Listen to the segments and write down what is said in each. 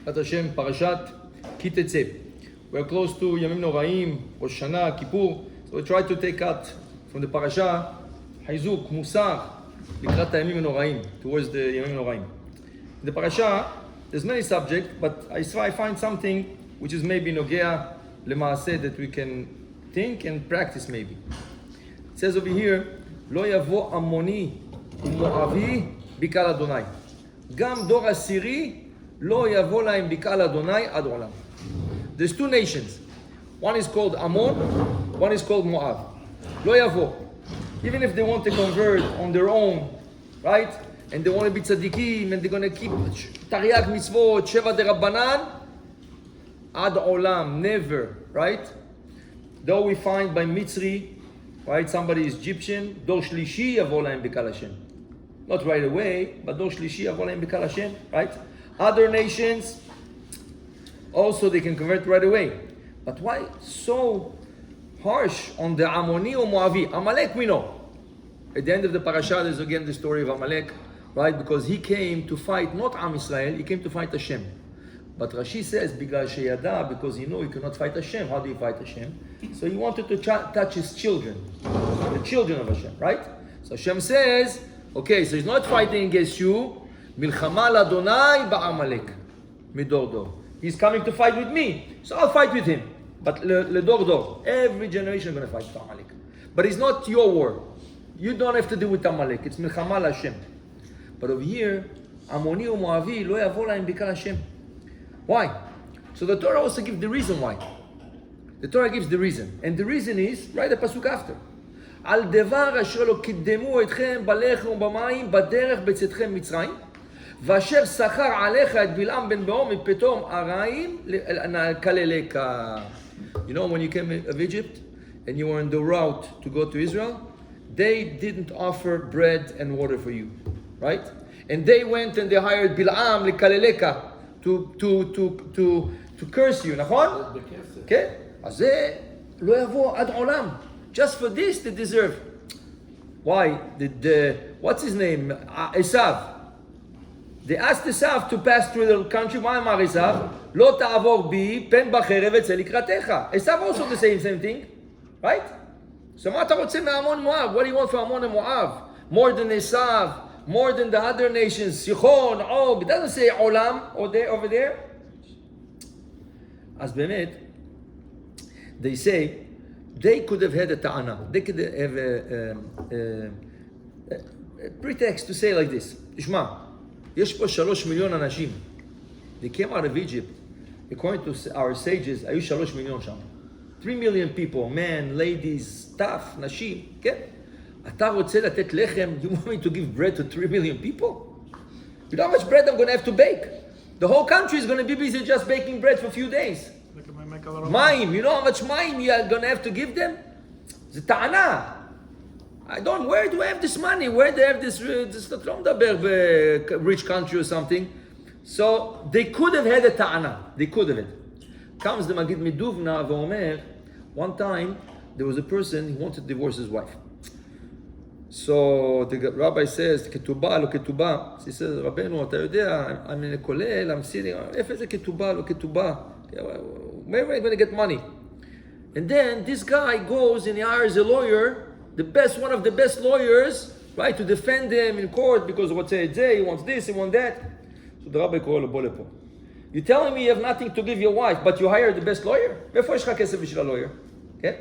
Hashem, Parachat Tetze. We're close to Yamim Noraim, Rosh Hashanah, Kippur. So we try to take out from the Parasha, Hayzuk, Musar, Likrat Yamim Noraim, towards the Yamim Noraim. In the Parasha, there's many subjects, but I find something which is maybe Nogea Lemaaseh that we can think and practice maybe. It says over here, Lo yavo Amoni u'Moavi bikal Adonai. Gam dor asiri lo yavo laim bikal Adonai ad olam. There's two nations. One is called Ammon, one is called Moab. Lo yavo. Even if they want to convert on their own, right? And they want to be tzaddikim, and they're going to keep Tariag mitzvot, Sheva de Rabbanan, ad olam, never, right? Though we find by Mitzri, right, somebody is Egyptian, dor shlishi yavo laim bikal Hashem. Not right away, but dor shlishi yavo laim bikal Hashem, right? Other nations, also they can convert right away. But why so harsh on the Ammoni or Moavi? Amalek we know. At the end of the parasha, there's again the story of Amalek, right? Because he came to fight not Am Israel, he came to fight Hashem. But Rashi says, because he knew he cannot fight Hashem. How do you fight Hashem? So he wanted to touch his children, the children of Hashem, right? So Hashem says, okay, so he's not fighting against you. Milchama l'Adonai ba'Amalek, midor dor. He's coming to fight with me, so I'll fight with him. But l'dor dor, every generation is going to fight with Amalek. But it's not your war. You don't have to deal with Amalek. It's milchama l'Hashem. But over here, Ammoni or Moavi lo yavo laim bikal Hashem. Why? So the Torah also gives the reason why. The Torah gives the reason. And the reason is, right, the pasuk after. Al devar asher lo kiddemu etchem balechem u'bamayim baderech b'tzetchem Mitzrayim v'asher sachar alecha et Bilam ben Beor mipetom arayim kaleleka. You know, when you came of Egypt and you were on the route to go to Israel, they didn't offer bread and water for you, right? And they went and they hired Bilam lekaleleka to curse you, נכון? Okay? אז זה לא יבוא עד עולם. Just for this they deserve. Why? What's his name? Esav. They asked Esav to pass through the country. מה אמר Esav? לא תעבור בי פן בחרב אצא לקראתך. Esav also the same thing, right? So מה אתה רוצה מהמון מואב? What do you want from Ammon and Moab? More than Esav, more than the other nations, Sichon, Og. It doesn't say Olam over there. As באמת, they say they could have had a ta'ana. They could have a pretext to say like this. תשמע, יש פה 3 מיליון אנשים. They came out of Egypt. According to our sages, היו 3 מיליון שם. 3 million people, men, ladies, staff, נשים, כן? אתה רוצה לתת לחם? You want me to give bread to 3 million people? You know how much bread I'm going to have to bake? The whole country is going to be busy just baking bread for a few days. Mayim, you know how much mayim you are going to have to give them? The ta'ana. Where do I have this money? Where do I have this rich country or something? So they could have had a ta'ana. They could have had. Comes the Magid Miduvna v'omer, one time there was a person who wanted to divorce his wife. So the rabbi says, ketubah lo ketubah. He says, Rabbeinu, אתה יודע, I'm in a kolel, I'm sitting, איפה זה ketubah lo ketubah? Where am I going to get money? And then this guy goes and he hires a lawyer, one of the best lawyers, right, to defend him in court because what's Tetze, he wants this, he wants that. So the rabbi קורא לו, בוא לפה. You're telling me you have nothing to give your wife, but you hired the best lawyer? מאיפה יש לך כסף בשביל הלawyer? Okay?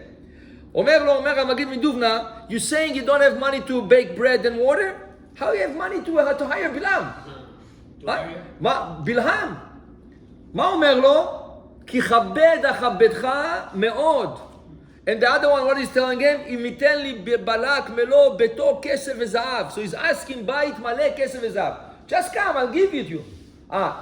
אומר המגיד מדובנה, you're saying you don't have money to bake bread and water? How you have money to hire Bilam? בלעם. מה אומר לו? כי כבד אכבדך מאוד. And the other one, what he's telling him? אם ייתן לי בלק מלוא ביתו כסף וזהב. So he's asking בית מלא כסף וזהב. Just come, I'll give it to you.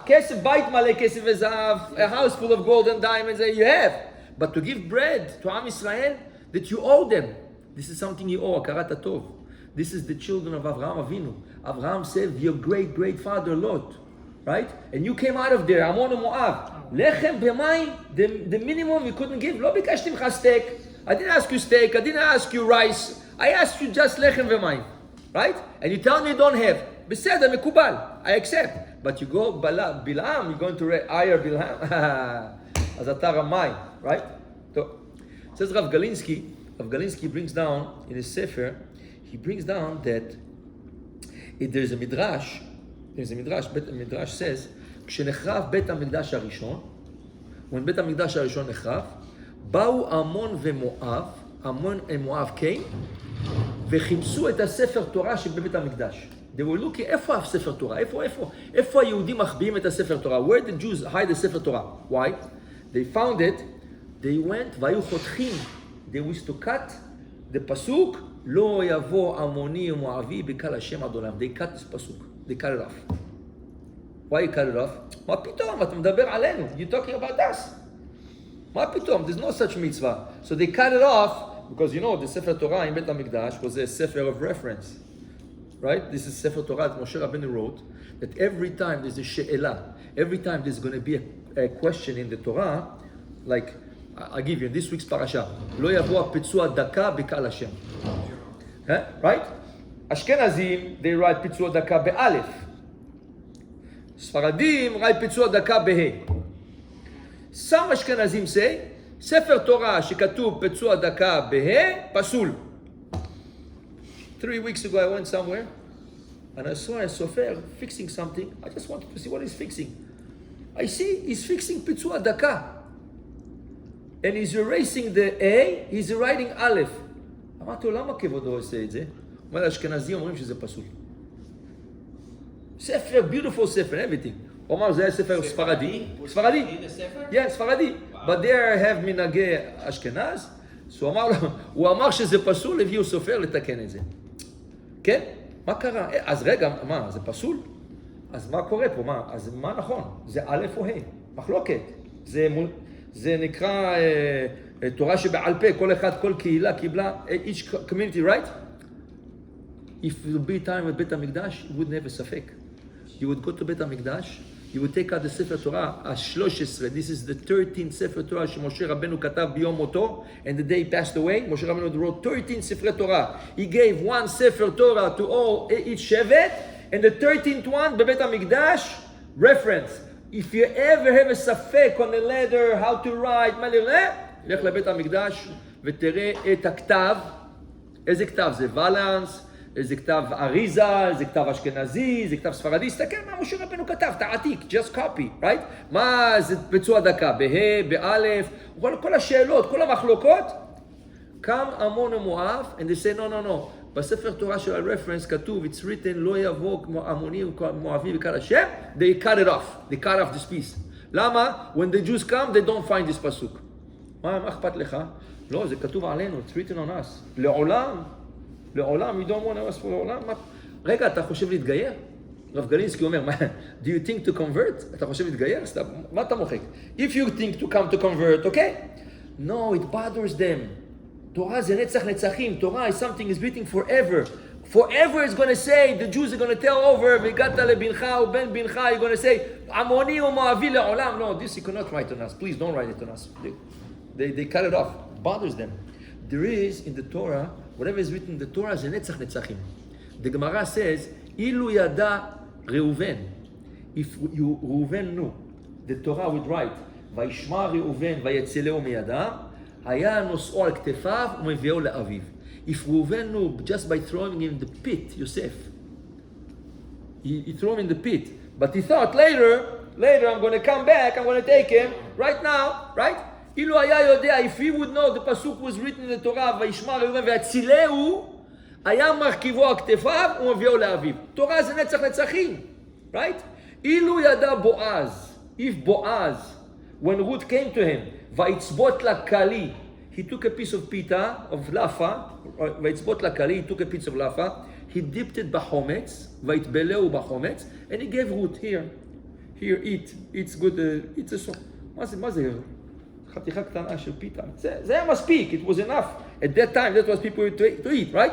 כסף, בית מלא כסף וזהב, a house full of gold and diamonds, you have. But to give bread to Am Israel, that you owe them. This is something you owe, akarat hatov. This is the children of Avraham Avinu. Avraham saved your great father Lot, right? And you came out of there, Ammon and Moab. Lechem b'mayim, the minimum you couldn't give. לא ביקשתי ממך steak. I didn't ask you steak. I didn't ask you rice. I asked you just lechem b'mayim, right? And you tell me you don't have. בסדר, מקובל. I accept. But you go Bilam, you're going to hire Bilam. אז אתה רמאי, right? טוב. Says Rav Galinsky brings down in his Sefer, he brings down that if there's a midrash, midrash says, כשנחרב בית המקדש הראשון, when בית המקדש הראשון נחרב, באו עמון ומואב came, וחיפשו את הספר תורה שבבית המקדש. They were looking, איפה הספר תורה? איפה היהודים מחביאים את הספר תורה? Where did Jews hide the ספר תורה? Why? They found it, they went, והיו חותכים. They used to cut the pasuk, לא יבוא עמוני ומואבי בקהל השם עד עולם. They cut this pasuk. They cut it off. Why you cut it off? מה פתאום? אתה מדבר עלינו. You're talking about us. מה פתאום? There's no such mitzvah. So they cut it off, because you know, the Sefer Torah in Beit HaMikdash was a Sefer of reference. Right? This is Sefer Torah that Moshe Rabbeinu wrote, that every time there's a she'elah, every time there's going to be a question in the Torah, like, I'll give you, in this week's parasha, לא יבוא הפיצוע דקה בקהל השם. Right? Ashkenazim, they write פיצוע דקה באלף. ספרדים, write פיצוע דקה בה'. Some Ashkenazim say, ספר תורה שכתוב פיצוע דקה בה' פסול. 3 weeks ago I went somewhere and I saw a sofer fixing something. I just wanted to see what he's fixing. I see he's fixing פיצוע דקה. And he's erasing the A, he's writing א'. אמרתי לו, למה כבודו עושה את זה? הוא אומר, האשכנזים אומרים שזה פסול. ספר, beautiful ספר, everything. הוא אמר, זה היה ספר ספרדי. ספרדי. Yeah, ספרדי. But there have מנהגי אשכנז. So הוא אמר שזה פסול, הביאו סופר לתקן את זה. כן? מה קרה? אז רגע, מה, זה פסול? אז מה קורה פה? אז מה נכון? זה א' או ה'? מחלוקת. זה נקרא תורה שבעל פה, כל קהילה קיבלה, each community, right? If it would be time at בית המקדש, you wouldn't have a ספק. You would go to בית המקדש, you would take out the ספר תורה, ה-13, this is the 13th ספר תורה שמשה רבנו כתב ביום מותו, and the day he passed away, משה רבנו wrote 13 ספרי תורה. He gave one ספר תורה to all, each שבט, and the 13th one בבית המקדש, reference. If you ever have a ספק on the letter, how to write, מה לראה, לך לבית המקדש ותראה את הכתב. איזה כתב? זה ולנס, איזה כתב אריזה, איזה כתב אשכנזי, איזה כתב ספרדי. תסתכל מה משה רבנו כתב, תעתיק, just copy, right? מה זה פיצוע דקה? בה', באלף, כל השאלות, כל המחלוקות. קם עמון ומואב, and they say, no. בספר תורה של הרפרנס כתוב, it's written, לא יבוא עמוני ומואבי בקהל השם, they cut it off, they cut off this piece. למה? When the Jews come, they don't find this פסוק. מה אכפת לך? לא, זה כתוב עלינו, it's written on us. לעולם, you don't want us for לעולם. רגע, אתה חושב להתגייר? רב גלינסקי אומר, do you think to convert? אתה חושב להתגייר? מה אתה מוחק? If you think to come to convert, okay? No, it bothers them. תורה זה נצח נצחים. תורה is something is written forever. Forever is going to say, the Jews are going to tell over, והגעת לבנך ובן בנך, you're going to say, עמוני ומואבי לעולם. No, this you cannot write on us. Please don't write it on us. They cut it off. It bothers them. There is in the Torah, whatever is written in the Torah is netzach netzachim. The Gemara says, Ilu yada Reuven. If Reuven knew, the Torah would write, Vayishma Reuven vayetzeleu miyada, haya nos'o al ktefav umevi'o le'aviv. If Reuven knew, just by throwing him in the pit, Yosef, he threw him in the pit. But he thought later I'm going to come back, I'm going to take him. Right now, right? אילו היה יודע, if he would know, the pasuk was written in the Torah, וישמע ראובן והצילהו, היה מרכיבו על כתפיו ומביאו לאביו. תורה זה נצח נצחים, right? אילו ידע בועז, if Boaz, when Ruth came to him, ויצבות לה כלי, he took a piece of pita, of lafa, ויצבות לה כלי, he took a piece of lafa, he dipped it בחומץ, ויתבלהו בחומץ, and he gave Ruth, here, eat, it's good, it's a song. מה זה? חתיכה קטנה של פיתה. זה היה מספיק, it was enough. At that time, that was people to eat, right?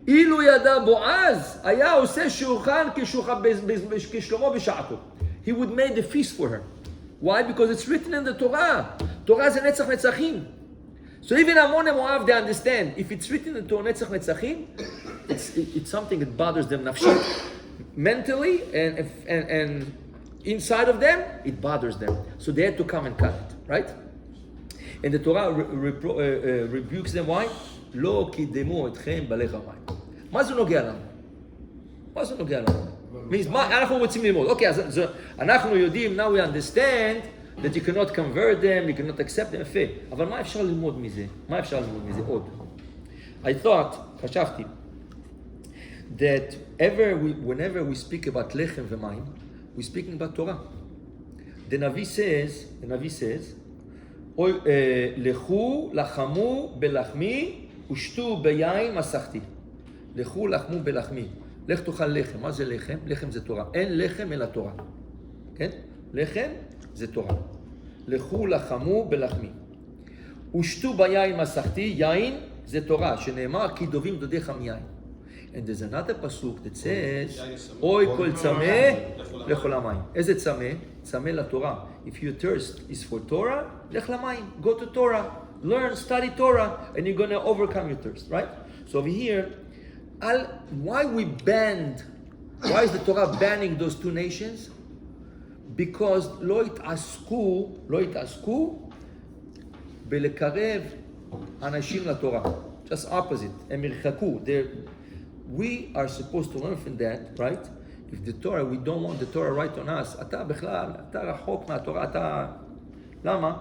אילו ידע בועז, היה עושה שולחן כשלמה בשעתו. He would make the feast for her. Why? Because it's written in the Torah. Torah זה נצח נצחים. So even Ammon and Moab, they understand. If it's written in the Torah, נצח נצחים, it's something that bothers them נפשית. mentally and inside of them, it bothers them. So they had to come and cut it, right? And the Torah rebukes them, why? לא קידמו אתכם בלך המים. מה זה נוגע לנו? מה זה נוגע לנו? מה אנחנו רוצים ללמוד? אוקיי, אז אנחנו יודעים, now we understand that you cannot convert them, you cannot accept them, יפה. אבל מה אפשר ללמוד מזה? מה אפשר ללמוד מזה עוד? חשבתי, that whenever we speak about lechem ומים, we're speaking about Torah. The Navi says, לכו לחמו בלחמי ושתו ביין מסכתי. לכו לחמו בלחמי. לך תאכל לחם. מה זה לחם? לחם זה תורה. אין לחם אלא תורה. כן? לחם זה תורה. לכו לחמו בלחמי. ושתו ביין מסכתי. יין זה תורה, שנאמר כי דובים דודיך מיין. And there's another pasuk that says, אוי כל צמא לכל המים. איזה צמא? צמא לתורה. If your thirst is for Torah, לך למים. Go to Torah. Learn, study Torah, and you're going to overcome your thirst, right? So over here, why is the Torah banning those two nations? Because לא התעסקו בלקרב אנשים לתורה. Just opposite. הם ירחקו. We are supposed to learn from that, right? If the Torah, we don't want the Torah right on us, אתה בכלל, אתה רחוק מהתורה, אתה... למה?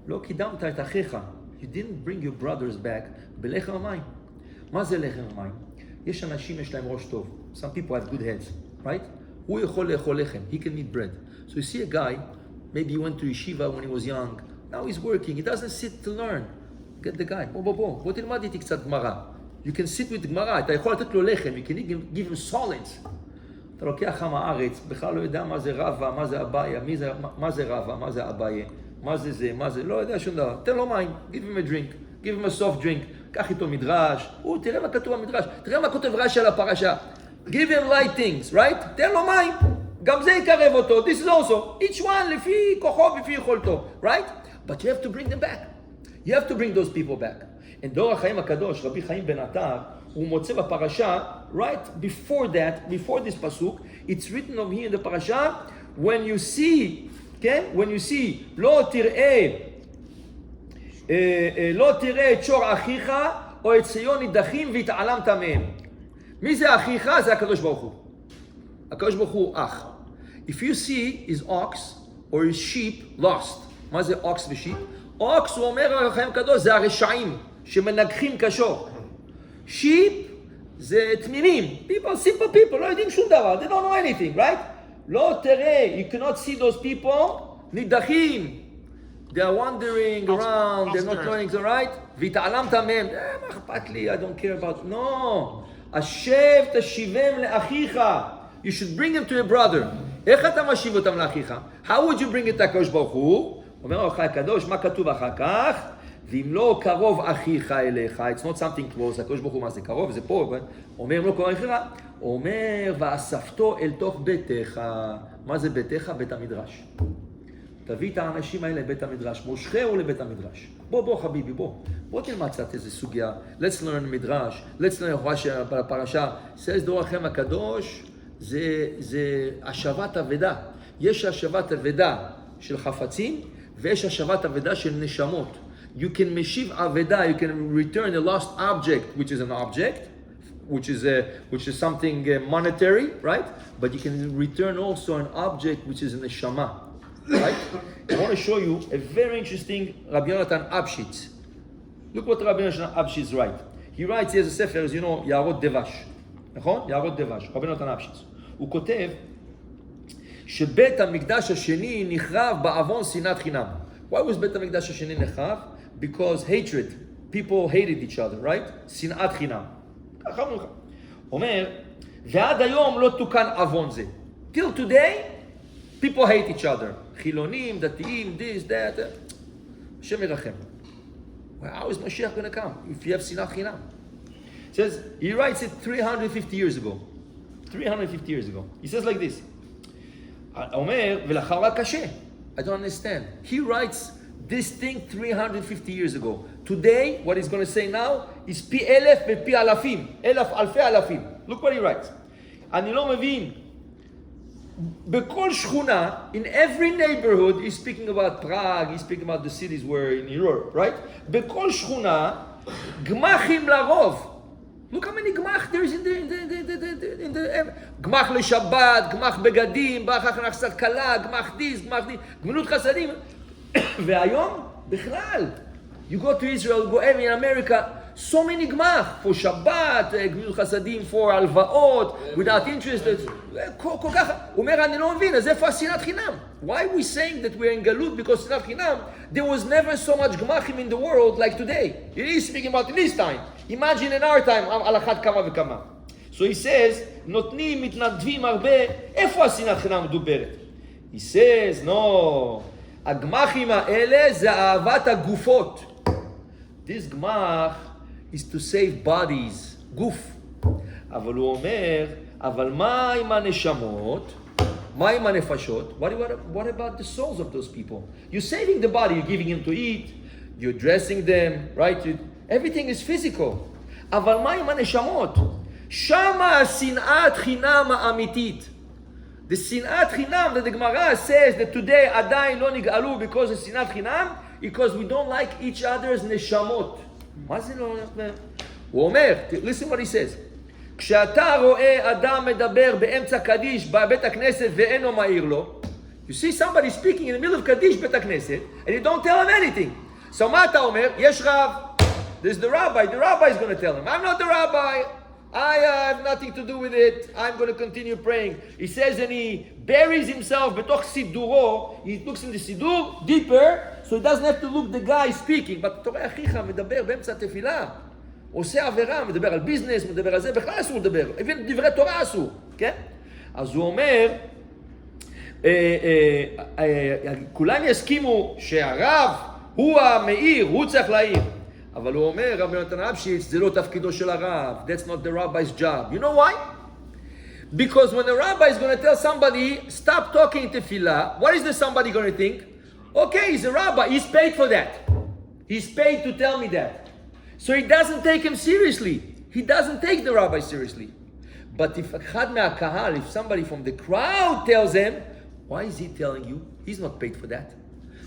לא קידמת את אחיך. You didn't bring your brothers back בלחם המים. מה זה לחם המים? יש אנשים, יש להם ראש טוב. Some people have good heads, right? הוא יכול לאכול לחם. He can eat bread. So you see a guy, maybe he went to yeshiva when he was young. Now he's working. He doesn't sit to learn. Get the guy. בוא תלמד איתי קצת גמרא. You can sit with גמרא. אתה יכול לתת לו לחם. You can give him solids. אתה לוקח עם הארץ, בכלל לא יודע מה זה רבא, מה זה אביה, מה זה רבא, מה זה אביה, מה זה, לא יודע שום דבר. תן לו מים, give him a drink, give him a soft drink, קח איתו מדרש, תראה מה כתוב במדרש, תראה מה כותב רש"י על הפרשה. Give him light things, right? תן לו מים, גם זה יקרב אותו, this is also, each one לפי כוחו ולפי יכולתו, right? But you have to bring them back. You have to bring those people back. And דור החיים הקדוש, רבי חיים בן עטר, הוא מוצא בפרשה, right before that, before this pasuk, it's written over here in the parasha, when you see, כן? When you see, לא תראה את שור אחיך, או את ציון נידחים והתעלמת מהם. מי זה אחיך? זה הקדוש ברוך הוא. הקדוש ברוך הוא אח. If you see his ox or his sheep lost, מה זה ox ושיפ? ox, הוא אומר על החיים הקדוש, זה הרשעים שמנגחים כשור. sheep זה תמימים. simple people, לא יודעים שום דבר. They don't know anything, right? לא תראה, you cannot see those people, נידחים. They are wandering around, they're not learning, right? והתעלמת מהם, מה אכפת לי, I don't care about, no. השב תשיבם לאחיך. You should bring him to your brother. איך אתה משיב אותם לאחיך? How would you bring it לקדוש ברוך הוא? אומר לך הקדוש, מה כתוב אחר כך? ואם לא קרוב אחיך אליך, it's not something close, הקדוש ברוך הוא מה זה קרוב, זה פה, אומר אם לא קרוב אחיך, אומר ואספתו אל תוך ביתך. מה זה ביתך? בית המדרש. תביא את האנשים האלה לבית המדרש, מושכהו לבית המדרש. בוא חביבי, בוא תלמד קצת איזה סוגיה. Let's learn מדרש, let's learn בפרשה. says דור החיים הקדוש, זה השבת אבדה. יש השבת אבדה של חפצים, ויש השבת אבדה של נשמות. You can משיב אבדה, you can return a lost object, which is an object, which is something monetary, right? But you can return also an object which is a neshama, right? I want to show you a very interesting Rabbi Yonatan Abshitz. Look what Rabbi Yonatan Abshitz writes. He writes, he has a sefer, as you know, יערות דבש. נכון? יערות דבש, רבי יונתן אבשיץ. הוא כותב שבית המקדש השני נחרב בעוון שנאת חינם. Why was בית המקדש השני נחרב? Because hatred. People hated each other, right? שנאת חינם. ככה אומר לך. אומר, ועד היום לא תוקן עוון זה. Till today, people hate each other. חילונים, דתיים, this, that. השם ירחם. How is Mashiach going to come if you have שנאת חינם? Says, he writes it 350 years ago. 350 years ago. He says like this. אומר, ולחרה קשה. I don't understand. He writes this thing 350 years ago. Today, what he's going to say now is פי אלף ופי אלפים. אלפי אלפים. Look what he writes. אני לא מבין בכל שכונה, in every neighborhood, he's speaking about Prague, he's speaking about the cities where in Europe, right? בכל שכונה, גמחים לרוב. Look how many גמח there is in the גמח לשבת, גמח בגדים, גמח הכנסת קלה, גמח דיס, גמילות חסדים. והיום, בכלל, you go to Israel, you go in America, so many גמח, for שבת, גמילות חסדים, for הלוואות, without interest, כל כך, הוא אומר, אני לא מבין, אז איפה השנאת חינם? Why are we saying that we're in גלות because שנאת חינם? There was never so much גמחים in the world like today. It is speaking about in this time. Imagine in our time, על אחת כמה וכמה. So he says, נותנים, מתנדבים הרבה, איפה השנאת חינם מדוברת? He says, no, הגמחים האלה זה אהבת הגופות. This גמח is to save bodies, גוף. אבל הוא אומר, אבל מה עם הנשמות? מה עם הנפשות? What about the souls of those people? You're saving the body, you're giving them to eat, you're dressing them, right? Everything is physical. אבל מה עם הנשמות? שמה השנאת חינם האמיתית. The שנאת חינם that the Gemara says that today עדיין לא נגאלו because of שנאת חינם, because we don't like each other's נשמות. מה זה לא... הוא אומר, listen what he says. כשאתה רואה אדם מדבר באמצע קדיש בבית הכנסת ואינו מעיר לו, you see somebody speaking in the middle of קדיש בית הכנסת, and you don't tell him anything. So מה אתה אומר? יש רב. There's the rabbi is going to tell him, I'm not the rabbi. I have nothing to do with it. I'm going to continue praying. He says, and he buries himself בתוך סידורו. He looks in the סידור deeper, so he doesn't have to look the guy speaking. But אתה רואה אחיך מדבר באמצע התפילה. עושה עבירה, מדבר על ביזנס, מדבר על זה, בכלל אסור לדבר. even דברי תורה אסור, כן? אז הוא אומר, כולם יסכימו שהרב הוא המאיר, הוא צריך להעיר. אבל הוא אומר, רבי יונתן אפשיץ, זה לא תפקידו של הרב. That's not the rabbi's job. You know why? Because when the rabbi is going to tell somebody, stop talking tefillah, what is the somebody going to think? Okay, he's a rabbi, he's paid for that. He's paid to tell me that. So he doesn't take him seriously. He doesn't take the rabbi seriously. But if אחד מהקהל, if somebody from the crowd tells him, why is he telling you? He's not paid for that.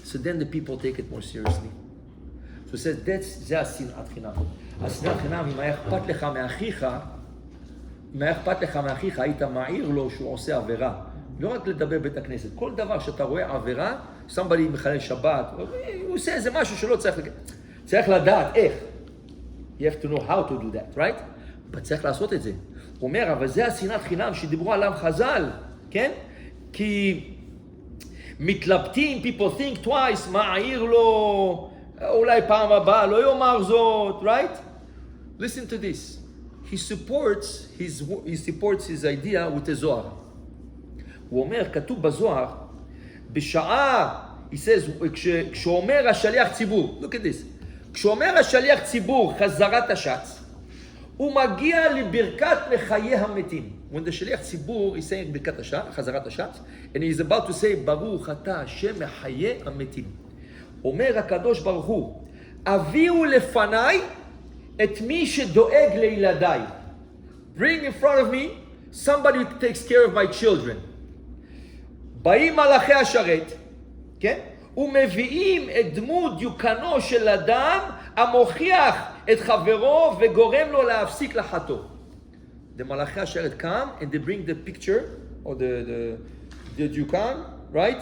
So then the people take it more seriously. So he says, זה השנאת חינם. השנאת חינם, אם היה אכפת לך מאחיך, היית מעיר לו שהוא עושה עבירה. לא רק לדבר בית הכנסת. כל דבר שאתה רואה עבירה, somebody מחלל שבת, הוא עושה איזה משהו שלא צריך לדעת איך. You have to know how to do that, right? but צריך לעשות את זה. הוא אומר, אבל זה השנאת חינם שדיברו עליו חז"ל, כן? כי מתלבטים, people think twice, מה העיר לו, אולי פעם הבאה לא יאמר זאת, right? Listen to this. He supports his idea with the זוהר. הוא אומר, כתוב בזוהר, בשעה, he says, כשאומר השליח ציבור, look at this, כשאומר השליח ציבור חזרת השץ, הוא מגיע לברכת מחיי המתים. When the שליח ציבור is saying ברכת השץ, חזרת השץ, and he is about to say, ברוך אתה השם מחיי המתים. אומר הקדוש ברוך הוא, הביאו לפניי את מי שדואג לילדיי. Bring in front of me somebody who takes care of my children. באים מלאכי השרת, כן? ומביאים את דמות דיוקנו של אדם המוכיח את חברו וגורם לו להפסיק לחטוא. The מלאכי השרת come and they bring the picture or the דיוקן, right?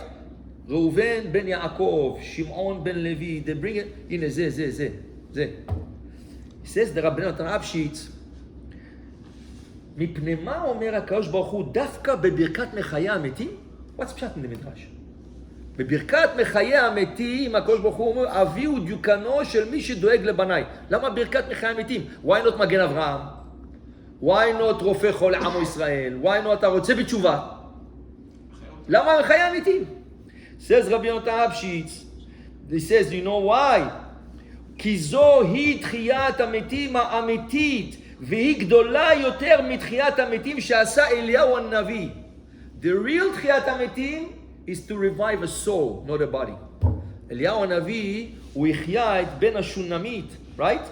ראובן בן יעקב, שמעון בן לוי, they bring it, הנה זה. He says the רבנו יונתן אפשיץ, מפני מה אומר הקדוש ברוך הוא דווקא בברכת מחיי המתים? What's פשט in the מדרש? בברכת מחיי המתים, הקדוש ברוך הוא אומר, הביאו דיוקנו של מי שדואג לבניי. למה ברכת מחיי המתים? Why not מגן אברהם? Why not רופא חולה עמו ישראל? Why not אתה רוצה בתשובה? למה מחיי המתים? says רבי יונתן אפשיץ, he says, you know why? כי זו היא תחיית המתים האמיתית, והיא גדולה יותר מתחיית המתים שעשה אליהו הנביא. The real תחיית המתים is to revive a soul, not a body. אליהו הנביא, הוא החיה את בן השונמית, right?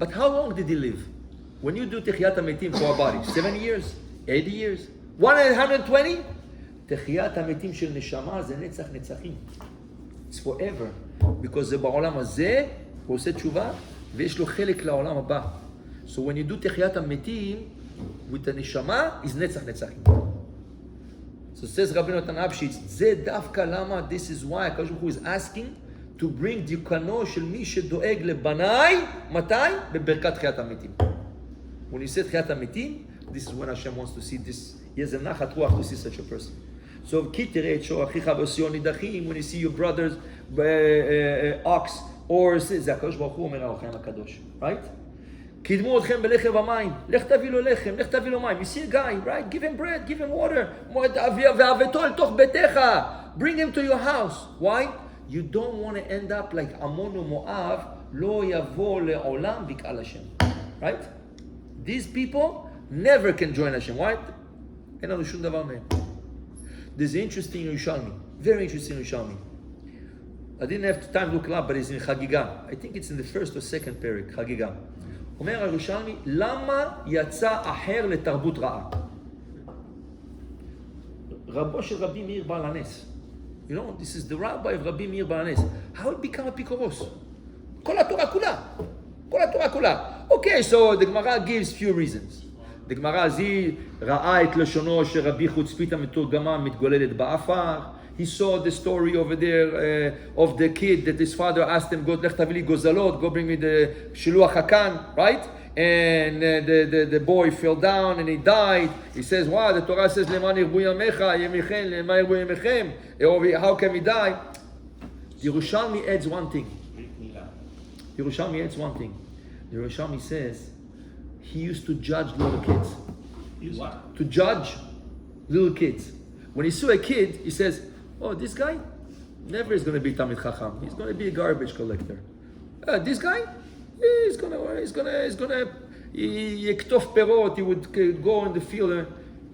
But how long did he live? When you do תחיית המתים for a body, 7 years, 80 years, 120? תחיית המתים של נשמה זה נצח נצחים. It's forever. Because זה בעולם הזה, הוא עושה תשובה, ויש לו חלק לעולם הבא. So when you do תחיית המתים, with הנשמה, is נצח נצחים. So says רבינו נתן אפשיץ, זה דווקא למה, this is why, הקדוש ברוך הוא is asking to bring דיוקנו של מי שדואג לבניי, מתי? בברכת תחיית המתים. When you say תחיית המתים, this is when Hashem wants to see this. יהיה זה נחת רוח to see such a person. So כי תראה את שור אחיך בעשיו נידחים, when you see your brothers, ox, or זה הקדוש ברוך הוא אומר האוכם הקדוש, right? קידמו אתכם בלחם ומים, לך תביא לו לחם, לך תביא לו מים. You see a guy, right? Give him bread, give him water. והבאתו אל תוך ביתך. Bring him to your house. Why? You don't want to end up like עמון ומואב, לא יבוא לעולם בקהל השם. Right? These people never can join Hashem. Why? אין לנו שום דבר מהם. There's an interesting Yerushalmi, very interesting Yerushalmi. I didn't have time to look it up, but it's in Chagiga. I think it's in the first or second period, Chagiga. אומר הירושלמי, למה יצא אחר לתרבות רעה? רבו של רבי מאיר בעל הנס. You know, this is the rabbi of רבי מאיר בעל הנס. How it become a פיקורוס? כל התורה כולה. כל התורה כולה. Okay, so the Gemara gives few reasons. the Gemara זי ראה את לשונו שרבי חוצפית המתורגמה מתגוללת באפר. He saw the story over there of the kid that his father asked him, go, לך תביא לי גוזלות, go bring me the שילוח הקן, right? And the boy fell down and he died. He says, wow, the Torah says, למען ירבו ימיך, ימיכם, למען ירבו ימיכם. How can we die? Yerushalmi adds one thing. Yerushalmi adds one thing. Yerushalmi says, he used to judge little kids. What? To judge little kids. When he saw a kid, he says, oh, this guy never is going to be Talmid Chacham. He's going to be a garbage collector. This guy, he's going to Yektof Perot. He would go in the field.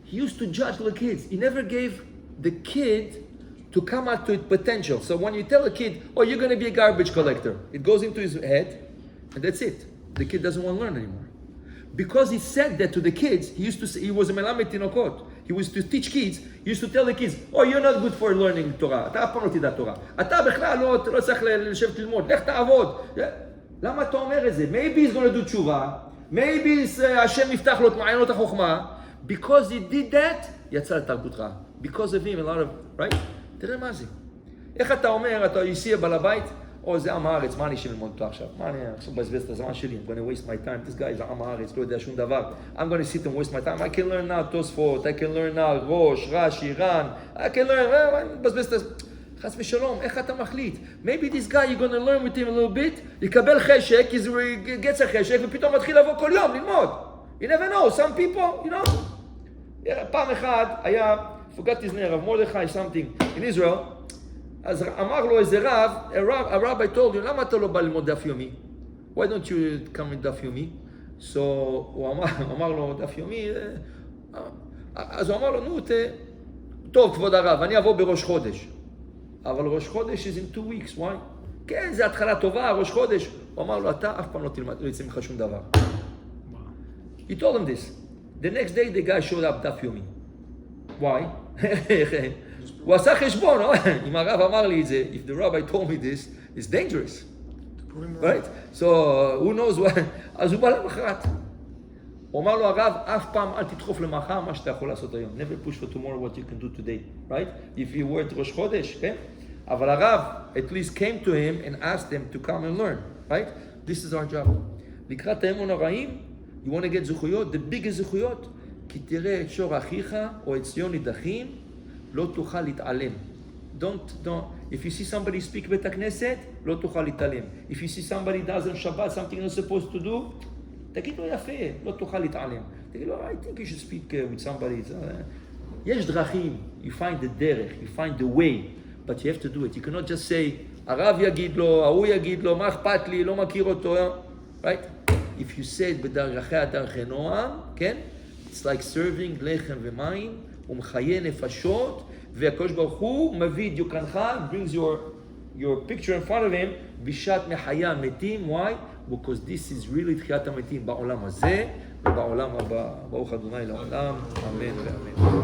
He used to judge little kids. He never gave the kid to come out to its potential. So when you tell a kid, oh, you're going to be a garbage collector, it goes into his head, and that's it. The kid doesn't want to learn anymore. Because he said that to the kids, he used to say, he was a melamed tinokot. He was to teach kids, he used to tell the kids, oh, you're not good for learning Torah. אתה אף פעם לא תדע תורה. אתה בכלל לא צריך לשבת ללמוד. לך תעבוד. למה אתה אומר את זה? Maybe he's going to do תשובה. Maybe השם יפתח לו את מעיינות החוכמה. Because he did that, יצא לתרבות רעה. Because of him, a lot of, right? תראה מה זה. איך אתה אומר, אתה יסיע בעל הבית, או זה עם הארץ, מה אני אשב ללמוד אותו עכשיו? מה אני עכשיו מבזבז את הזמן שלי? I'm going to waste my time. This guy is עם הארץ, לא יודע שום דבר. I'm going to sit and waste my time. I can learn now תוספות, I can learn now ראש, רש"י, ר"ן. I can learn, אני מבזבז את הזמן. חס ושלום, איך אתה מחליט? Maybe this guy, you're going to learn with him a little bit, יקבל חשק, gets a חשק, ופתאום מתחיל לבוא כל יום, ללמוד. You never know, some people, you know. פעם אחד היה, forgot his name, רב מרדכי, something, in Israel, אז אמר לו איזה רב, a rabbi told him, למה אתה לא בא ללמוד דף יומי? Why don't you come with דף יומי? So, הוא אמר לו, דף יומי, אז הוא אמר לו, נו, טוב, כבוד הרב, אני אבוא בראש חודש. אבל ראש חודש is in 2 weeks, why? כן, זה התחלה טובה, ראש חודש. הוא אמר לו, אתה אף פעם לא יצא ממך שום דבר. He told him this. The next day, the guy showed up דף יומי. Why? הוא עשה חשבון, אם הרב אמר לי את זה, if the rabbi told me this, it's dangerous. Right? So, who knows what? אז הוא בא למחרת. הוא אמר לו, הרב, אף פעם אל תדחוף למחר מה שאתה יכול לעשות היום. Never push for tomorrow what you can do today. Right? If you were at ראש חודש, כן? אבל הרב, at least came to him and asked him to come and learn. Right? This is our job. לקראת האמון הרעים, you want to get זכויות, the biggest זכויות, כי תראה את שור אחיך או את ציון נידחים, לא תוכל להתעלם. Don't. If you see somebody speak בית הכנסת, לא תוכל להתעלם. If you see somebody does on Shabbat something you're not supposed to do, תגיד לו יפה, לא תוכל להתעלם. תגיד לו, I think you should speak with somebody. יש דרכים, you find the דרך, you find the way, but you have to do it. You cannot just say, הרב יגיד לו, ההוא יגיד לו, מה אכפת לי, לא מכיר אותו. Right? If you say it בדרכי הדרכי נועם, כן? It's like serving לחם ומים, הוא מחיה נפשות, והקדוש ברוך הוא מביא דיוקנך, brings your picture in front of him, בשעת מחיה מתים. Why? Because this is really תחיית המתים בעולם הזה ובעולם הבא. ברוך ה' לעולם, אמן ואמן.